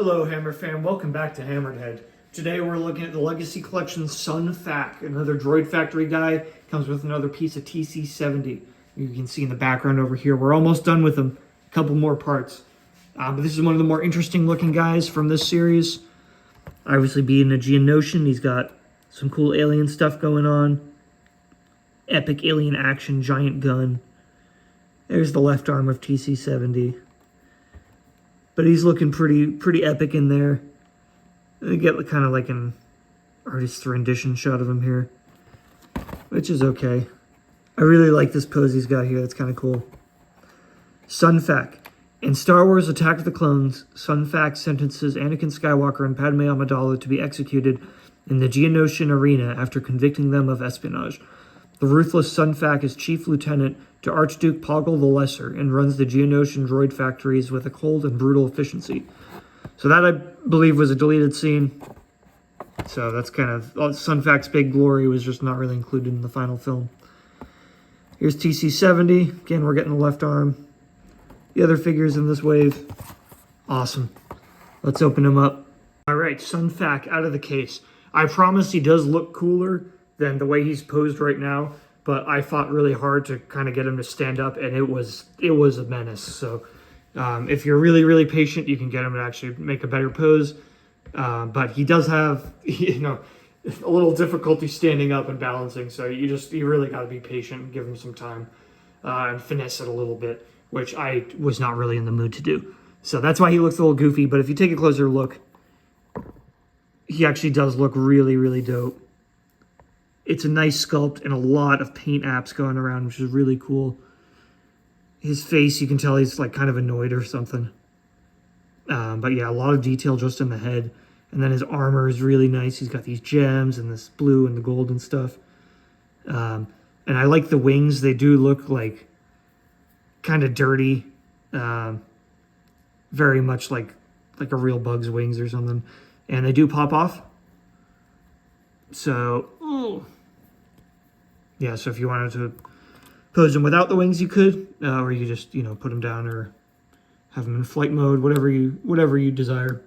Hello Hammer fan, welcome back to HammeredHead. Today we're looking at the Legacy Collection Sun Fac, another Droid Factory guy. Comes with another piece of TC70. You can see in the background over here, we're almost done with them. A couple more parts. But this is one of the more interesting looking guys from this series. Obviously being a Geonosian, he's got some cool alien stuff going on. Epic alien action, giant gun. There's the left arm of TC70. But he's looking pretty epic in there. I get kind of like an artist's rendition shot of him here, which is okay. I really like this pose he's got here. That's kind of cool. Sun Fac. In Star Wars Attack of the Clones, Sun Fac sentences Anakin Skywalker and Padme Amidala to be executed in the Geonosian arena after convicting them of espionage. The ruthless Sun Fac is chief lieutenant to Archduke Poggle the Lesser and runs the Geonosian droid factories with a cold and brutal efficiency. So that, I believe, was a deleted scene. So that's kind of... Sun Fac's big glory was just not really included in the final film. Here's TC70. Again, we're getting the left arm. The other figures in this wave. Awesome. Let's open them up. All right, Sun Fac out of the case. I promise he does look cooler than the way he's posed right now, but I fought really hard to kind of get him to stand up, and it was a menace. So if you're really patient, you can get him to actually make a better pose. But he does have, a little difficulty standing up and balancing. So you really got to be patient and give him some time and finesse it a little bit, which I was not really in the mood to do. So that's why he looks a little goofy. But if you take a closer look, he actually does look really dope. It's a nice sculpt and a lot of paint apps going around, which is really cool. His face, you can tell he's like kind of annoyed or something. But yeah, a lot of detail just in the head. And then his armor is really nice. He's got these gems and this blue and the gold and stuff. And I like the wings. They do look like kind of dirty. Very much like a real bug's wings or something. And they do pop off. So, yeah, so if you wanted to pose them without the wings, you could, or you just, put them down or have them in flight mode, whatever you desire.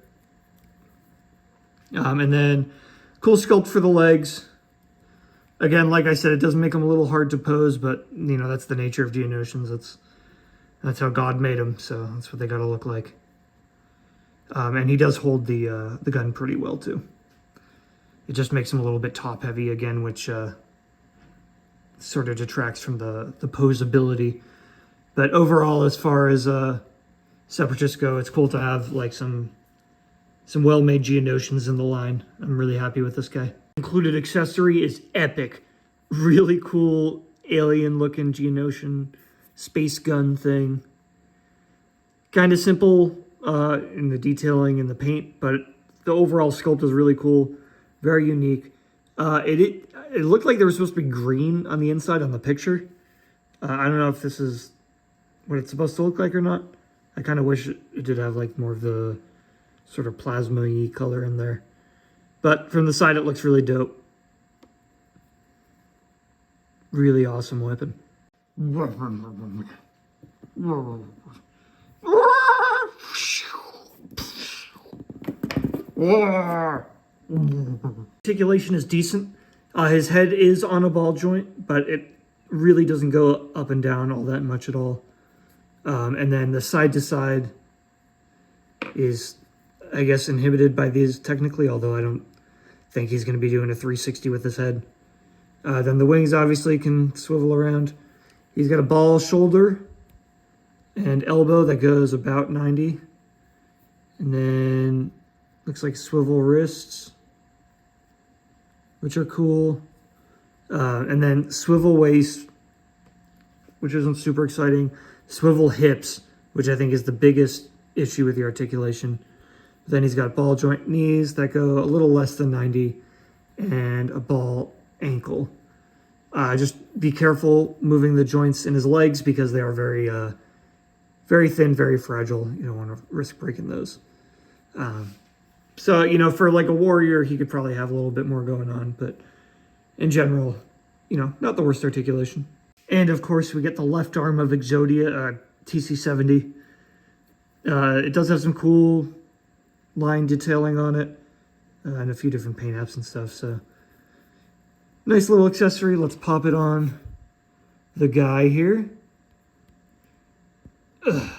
And then cool sculpt for the legs. Again, like I said, it does make them a little hard to pose, but that's the nature of Geonosians. That's how God made them, so that's what they got to look like. And he does hold the gun pretty well too. It just makes him a little bit top heavy again, which sort of detracts from the posability. But overall, as far as Separatists go, it's cool to have like some well-made Geonosians in the line. I'm really happy with this guy. Included accessory is epic. Really cool alien-looking Geonosian space gun thing. Kind of simple in the detailing and the paint, but the overall sculpt is really cool. Very unique. It looked like there was supposed to be green on the inside on the picture. I don't know if this is what it's supposed to look like or not. I kind of wish it did have like more of the sort of plasma-y color in there. But from the side, it looks really dope. Really awesome weapon. Articulation is decent. His head is on a ball joint, but it really doesn't go up and down all that much at all. And then the side to side is, I guess, inhibited by these technically, although I don't think he's going to be doing a 360 with his head. Then the wings obviously can swivel around. He's got a ball shoulder and elbow that goes about 90. And then looks like swivel wrists, which are cool. And then swivel waist, which isn't super exciting. Swivel hips, which I think is the biggest issue with the articulation. Then he's got ball joint knees that go a little less than 90 and a ball ankle. Just be careful moving the joints in his legs because they are very thin, very fragile. You don't want to risk breaking those. So, for like a warrior, he could probably have a little bit more going on, but in general, not the worst articulation. And of course, we get the left arm of Exodia, TC70. It does have some cool line detailing on it, and a few different paint apps and stuff. So nice little accessory. Let's pop it on the guy here. Ugh.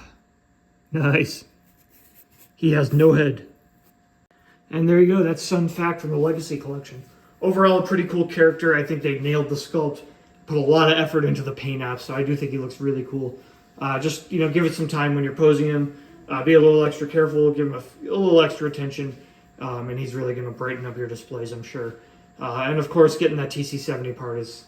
Nice. He has no head. And there you go. That's Sun Fac from the Legacy Collection. Overall, a pretty cool character. I think they nailed the sculpt, put a lot of effort into the paint app, so I do think he looks really cool. Just, give it some time when you're posing him. Be a little extra careful, give him a little extra attention, and he's really going to brighten up your displays, I'm sure. And of course, getting that TC70 part is,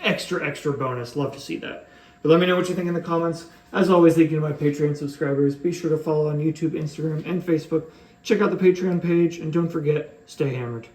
extra bonus. Love to see that. But let me know what you think in the comments. As always, thank you to my Patreon subscribers. Be sure to follow on YouTube, Instagram, and Facebook. Check out the Patreon page, and don't forget, stay hammered.